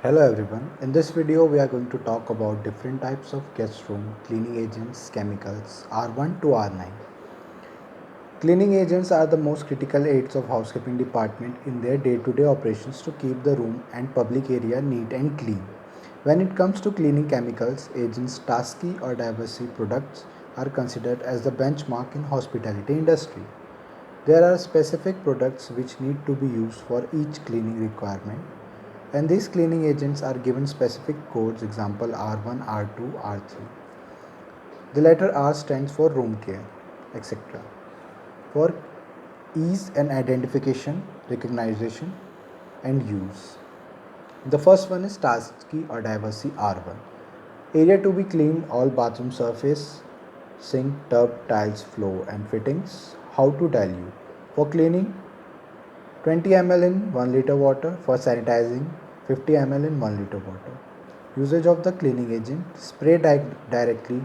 Hello everyone. In this video we are going to talk about different types of guest room cleaning agents chemicals R1 to R9. Cleaning agents are the most critical aids of housekeeping department in their day-to-day operations to keep the room and public area neat and clean. When it comes to cleaning chemicals, agents Tasky or Diversey products are considered as the benchmark in hospitality industry. There are specific products which need to be used for each cleaning requirement, and these cleaning agents are given specific codes, example R1, R2, R3. The letter R stands for room care, etc. For ease and identification, recognition, and use. The first one is Tasky or Diversey R1. Area to be cleaned, all bathroom surface, sink, tub, tiles, floor, and fittings. How to dilute. For cleaning, 20 ml in 1 liter water. For sanitizing, 50 ml in 1 liter water. Usage of the cleaning agent: spray directly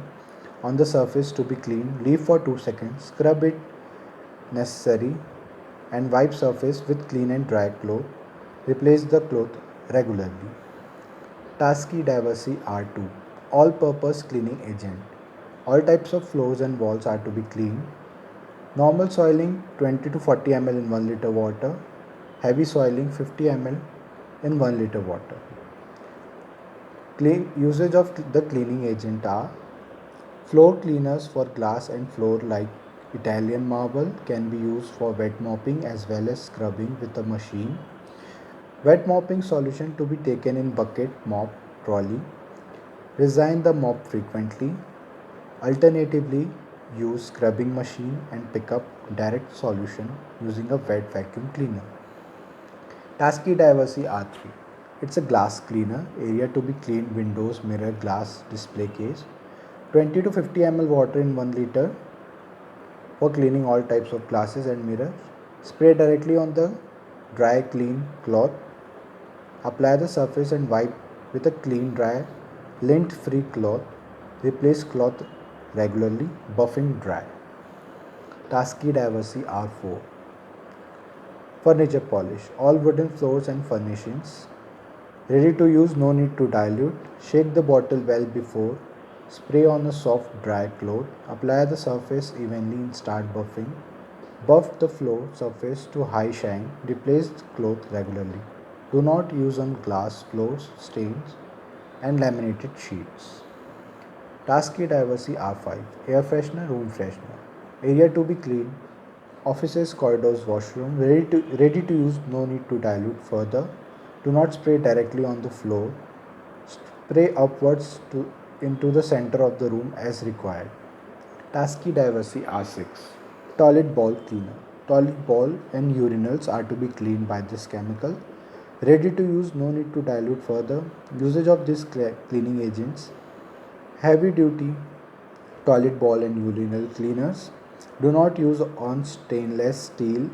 on the surface to be cleaned, leave for 2 seconds, scrub it necessary, and wipe surface with clean and dry cloth. Replace the cloth regularly. Tasky Diversey R2 all purpose cleaning agent. All types of floors and walls are to be cleaned. Normal soiling 20 to 40 ml in 1 liter water. Heavy soiling 50 ml in 1 liter water. Usage of the cleaning agent are: floor cleaners for glass and floor like Italian marble can be used for wet mopping as well as scrubbing with a machine. Wet mopping solution to be taken in bucket, mop, trolley. Resign the mop frequently. Alternatively, use scrubbing machine and pick up direct solution using a wet vacuum cleaner. Tasky Diversey R3. It's a glass cleaner, area to be cleaned: windows, mirror, glass, display case. 20 to 50 ml water in 1 liter for cleaning all types of glasses and mirrors. Spray directly on the dry clean cloth. Apply the surface and wipe with a clean, dry, lint free cloth. Replace cloth regularly, buffing dry. Tasky Diversey R4. Furniture polish. All wooden floors and furnishings. Ready to use, no need to dilute. Shake the bottle well before. Spray on a soft dry cloth. Apply the surface evenly and start buffing. Buff the floor surface to high shine. Replace the cloth regularly. Do not use on glass floors, stains, and laminated sheets. Tasky Diversey R5. Air freshener, room freshener. Area to be cleaned: offices, corridors, washroom. Ready to use, no need to dilute further. Do not spray directly on the floor. Spray upwards into the center of the room as required. Tasky Diversey R6. Toilet bowl cleaner. Toilet bowl and urinals are to be cleaned by this chemical. Ready to use, no need to dilute further. Usage of these cleaning agents: heavy duty toilet bowl and urinal cleaners. Do not use on stainless steel,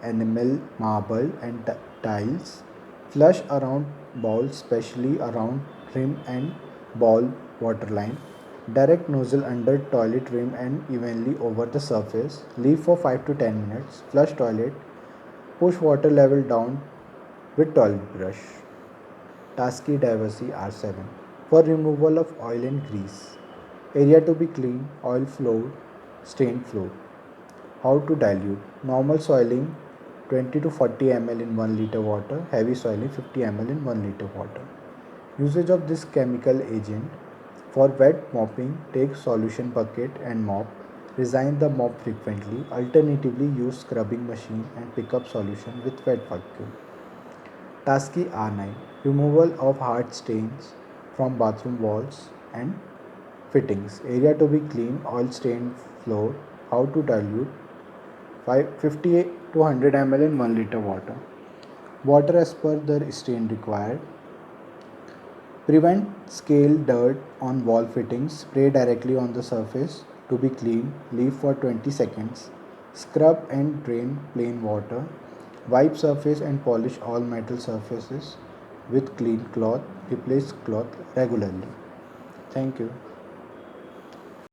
enamel, marble, and tiles. Flush around bowl, especially around rim and bowl waterline. Direct nozzle under toilet rim and evenly over the surface. Leave for 5 to 10 minutes. Flush toilet. Push water level down with toilet brush. Tasky Diversey R7. For removal of oil and grease. Area to be cleaned: oil floor, stained floor. How to dilute. Normal soiling 20 to 40 ml in 1 liter water. Heavy soiling 50 ml in 1 liter water. Usage of this chemical agent: for wet mopping, take solution bucket and mop. Resign the mop frequently. Alternatively, use scrubbing machine and pick up solution with wet vacuum. Tasky R9. Removal of hard stains from bathroom walls and fittings. Area to be clean: oil stained floor. How to dilute: 50 to 100 ml in 1 liter water. Water as per the stain required. Prevent scale dirt on wall fittings. Spray directly on the surface to be cleaned. Leave for 20 seconds. Scrub and drain plain water. Wipe surface and polish all metal surfaces with clean cloth. Replace cloth regularly. Thank you.